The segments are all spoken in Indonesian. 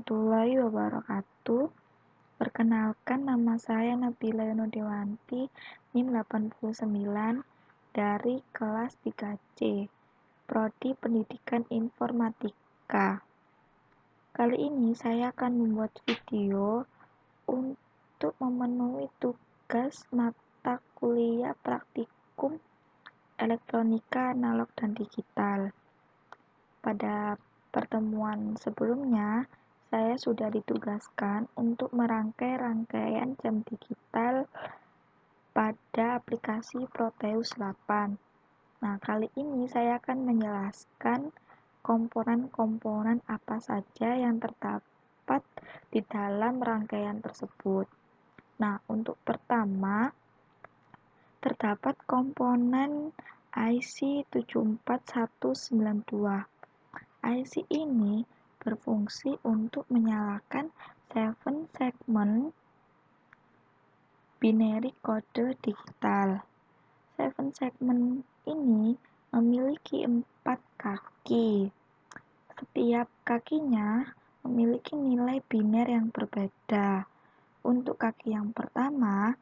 warahmatullahi wabarakatuh. Perkenalkan, nama saya Nabila Yunudewanti, NIM 89 dari kelas 3C, Prodi Pendidikan Informatika. Kali ini saya akan membuat video untuk memenuhi tugas mata kuliah praktikum elektronika analog dan digital. Pada pertemuan sebelumnya, saya sudah ditugaskan untuk merangkai rangkaian jam digital pada aplikasi Proteus 8. Nah, kali ini saya akan menjelaskan komponen-komponen apa saja yang terdapat di dalam rangkaian tersebut. Nah, untuk pertama, terdapat komponen IC 74192. IC ini berfungsi untuk menyalakan 7 segmen binary kode digital. 7 segmen ini memiliki 4 kaki. Setiap kakinya memiliki nilai biner yang berbeda. Untuk kaki yang pertama,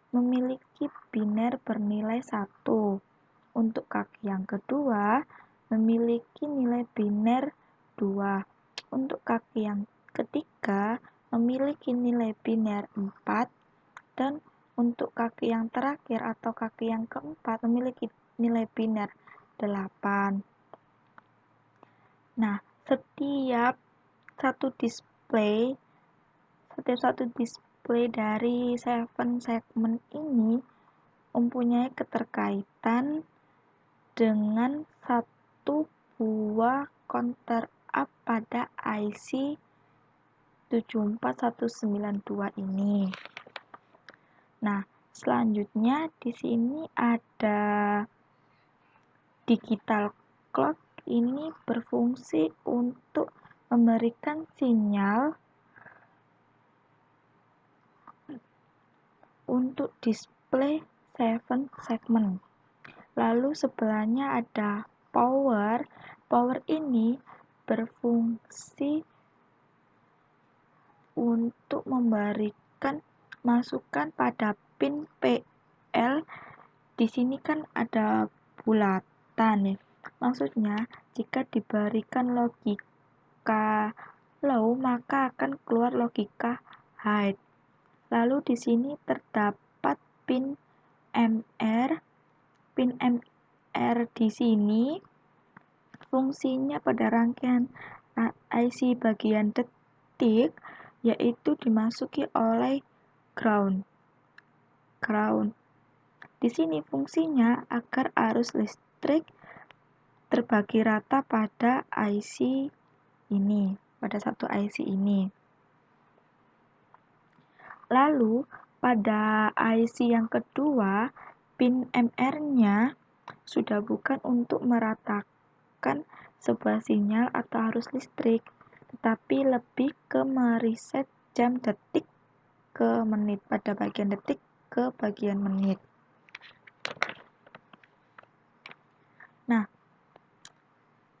memiliki biner bernilai 1. Untuk kaki yang kedua, memiliki nilai biner 2. Untuk kaki yang ketiga, memiliki nilai biner 4. Dan untuk kaki yang terakhir atau kaki yang keempat, memiliki nilai biner 8. Nah, setiap satu display dari 7 segmen ini mempunyai keterkaitan dengan satu buah counter up pada IC 74192 ini. Nah, selanjutnya di sini ada digital clock. Ini berfungsi untuk memberikan sinyal untuk display 7 segmen. Lalu sebelahnya ada power. Power ini berfungsi untuk memberikan masukan pada pin PL. Di sini kan ada bulatan ya. Maksudnya jika diberikan logika low maka akan keluar logika high. Lalu di sini terdapat pin MR. Pin MR di sini fungsinya pada rangkaian IC bagian detik yaitu dimasuki oleh ground. Di sini fungsinya agar arus listrik terbagi rata pada IC ini, pada satu IC ini. Lalu pada IC yang kedua, pin MR-nya sudah bukan untuk meratakan sebuah sinyal atau arus listrik, tetapi lebih ke mereset jam detik ke menit, pada bagian detik ke bagian menit. Nah,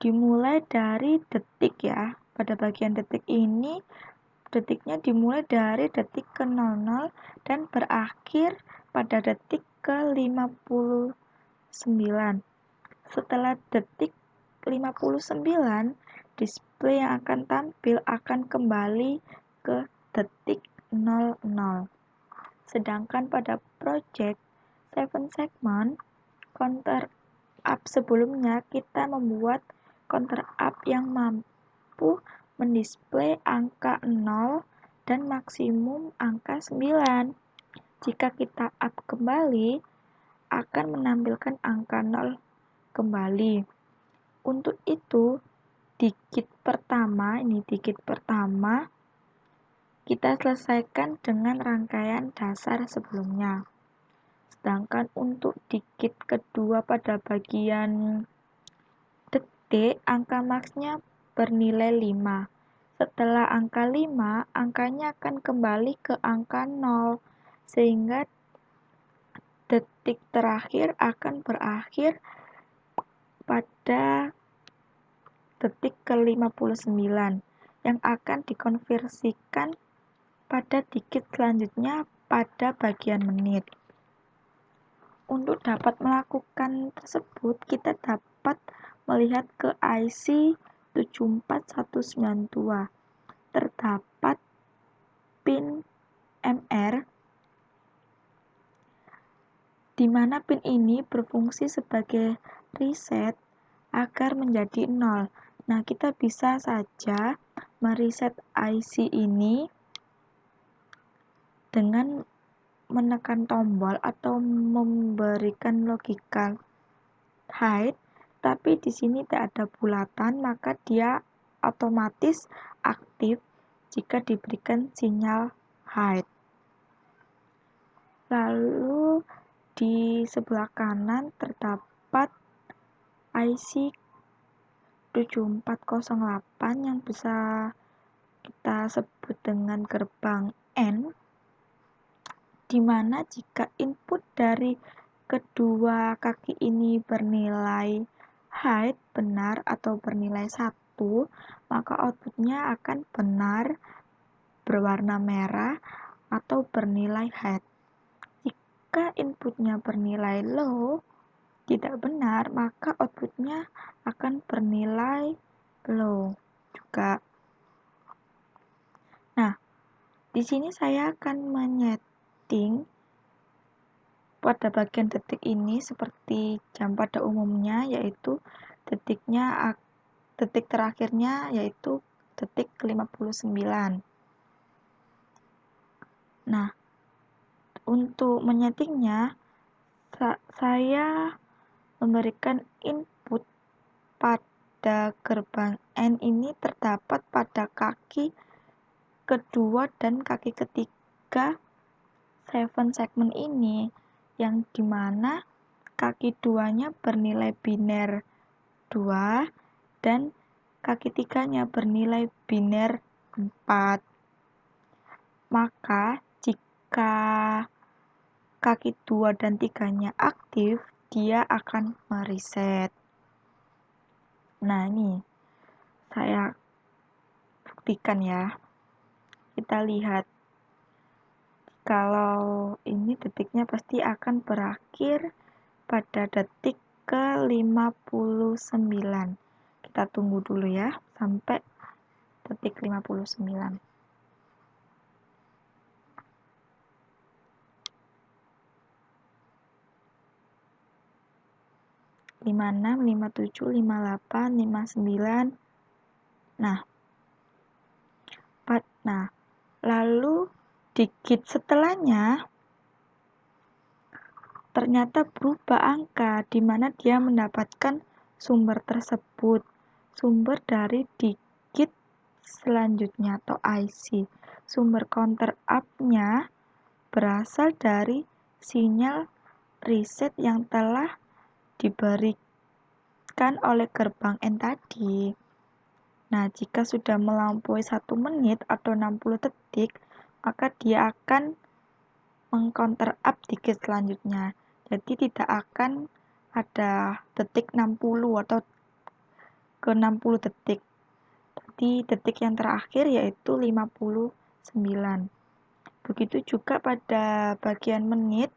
dimulai dari detik ya. Pada bagian detik ini, detiknya dimulai dari detik ke 00 dan berakhir pada detik ke 59. Setelah detik 59, display yang akan tampil akan kembali ke detik 00. Sedangkan pada project 7 segment counter up sebelumnya kita membuat counter up yang mampu mendisplay angka 0 dan maksimum angka 9. Jika kita up kembali, akan menampilkan angka 0 kembali. Untuk itu, digit pertama kita selesaikan dengan rangkaian dasar sebelumnya. Sedangkan untuk digit kedua pada bagian detik, angka maksnya bernilai 5. Setelah angka 5, angkanya akan kembali ke angka 0, sehingga detik terakhir akan berakhir pada detik ke 59. yang akan dikonversikan pada digit selanjutnya pada bagian menit. Untuk dapat melakukan tersebut, kita dapat melihat ke IC 74192. Terdapat pin MR, di mana pin ini berfungsi sebagai reset agar menjadi 0. Nah, kita bisa saja mereset IC ini dengan menekan tombol atau memberikan logika hide, tapi di sini tidak ada bulatan, maka dia otomatis aktif jika diberikan sinyal hide. Lalu di sebelah kanan terdapat IC 7408 yang bisa kita sebut dengan gerbang N, di mana jika input dari kedua kaki ini bernilai hide benar atau bernilai 1, maka outputnya akan benar berwarna merah atau bernilai hide. Jika inputnya bernilai low, tidak benar, maka outputnya akan bernilai low juga. Nah, di sini saya akan menyeting pada bagian detik ini seperti jam pada umumnya, yaitu detik terakhirnya yaitu detik ke-59. Nah, untuk menyetingnya saya memberikan input pada gerbang N ini terdapat pada kaki kedua dan kaki ketiga 7 segmen ini, yang dimana kaki duanya bernilai biner 2 dan kaki tiganya bernilai biner 4. Maka jika kaki 2 dan 3-nya aktif, dia akan mereset. Nah, ini saya buktikan ya. Kita lihat, kalau ini detiknya pasti akan berakhir pada detik ke-59. Kita tunggu dulu ya sampai detik 59. 56, 57, 58, 59. Nah, lalu digit setelahnya ternyata berubah angka, di mana dia mendapatkan sumber tersebut, sumber dari digit selanjutnya atau IC. Sumber counter up-nya berasal dari sinyal reset yang telah diberikan oleh gerbang N tadi. Nah, jika sudah melampaui 1 menit atau 60 detik, maka dia akan meng-counter up digit selanjutnya. Jadi tidak akan ada detik 60 atau ke 60 detik. Jadi detik yang terakhir yaitu 59. Begitu juga pada bagian menit,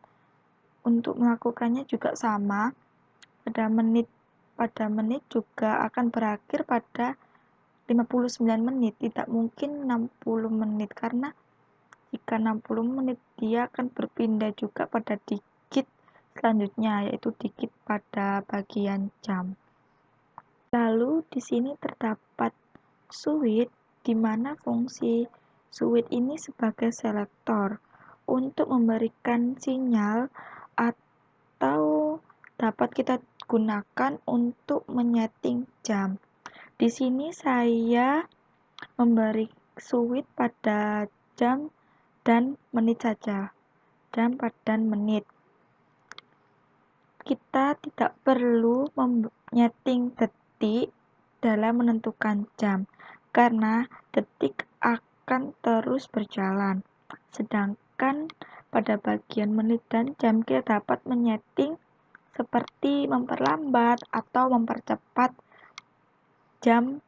untuk melakukannya juga sama. Pada menit juga akan berakhir pada 59 menit, tidak mungkin 60 menit, karena jika 60 menit dia akan berpindah juga pada digit selanjutnya, yaitu digit pada bagian jam. Lalu di sini terdapat switch, di mana fungsi switch ini sebagai selektor untuk memberikan sinyal atau dapat kita gunakan untuk menyeting jam. Di sini saya memberi switch pada jam dan menit saja, jam dan menit. Kita tidak perlu menyeting detik dalam menentukan jam, karena detik akan terus berjalan. Sedangkan pada bagian menit dan jam kita dapat menyeting seperti memperlambat atau mempercepat jam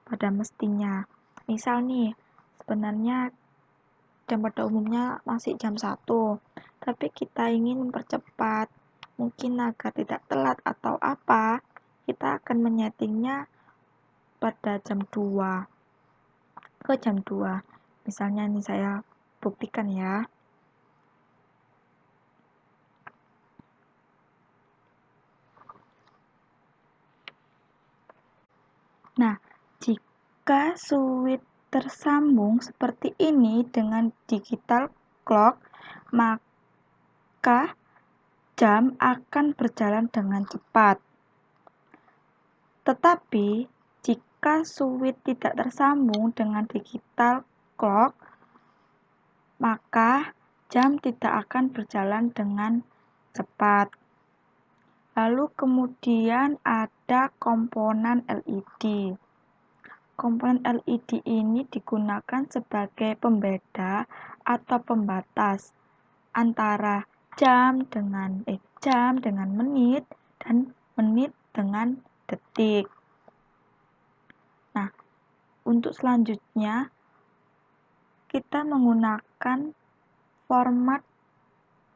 pada mestinya. Misal nih, sebenarnya jam pada umumnya masih jam 1, tapi kita ingin mempercepat, mungkin agar tidak telat atau apa, kita akan menyetingnya pada jam 2, ke jam 2. Misalnya nih saya buktikan ya. Nah, jika switch tersambung seperti ini dengan digital clock, maka jam akan berjalan dengan cepat. Tetapi, jika switch tidak tersambung dengan digital clock, maka jam tidak akan berjalan dengan cepat. Lalu kemudian ada komponen LED. Komponen LED ini digunakan sebagai pembeda atau pembatas antara jam dengan menit dan menit dengan detik. Nah, untuk selanjutnya kita menggunakan format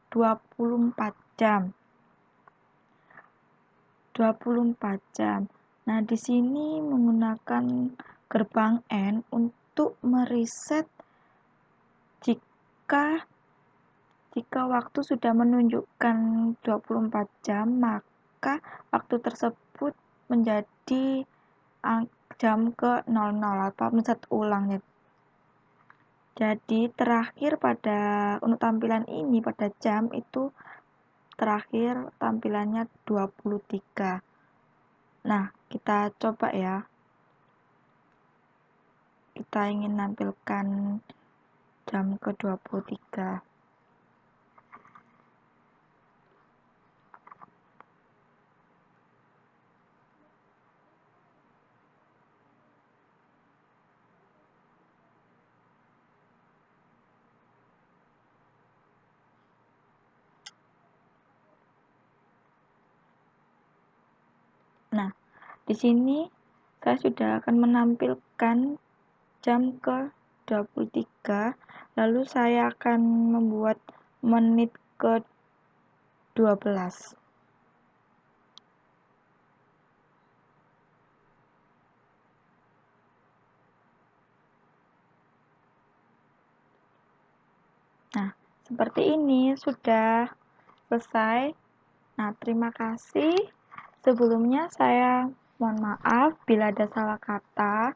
24 jam. 24 jam. Nah, di sini menggunakan gerbang N untuk mereset jika waktu sudah menunjukkan 24 jam, maka waktu tersebut menjadi jam ke 00 atau mencet ulang ya. Jadi terakhir untuk tampilan ini pada jam itu terakhir tampilannya 23. Nah, kita coba ya. Kita ingin nampilkan jam ke 23. Nah, di sini saya sudah akan menampilkan jam ke 23, lalu saya akan membuat menit ke 12. Nah, seperti ini sudah selesai. Nah, terima kasih. Sebelumnya saya mohon maaf bila ada salah kata.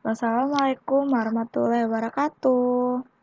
Wassalamualaikum warahmatullahi wabarakatuh.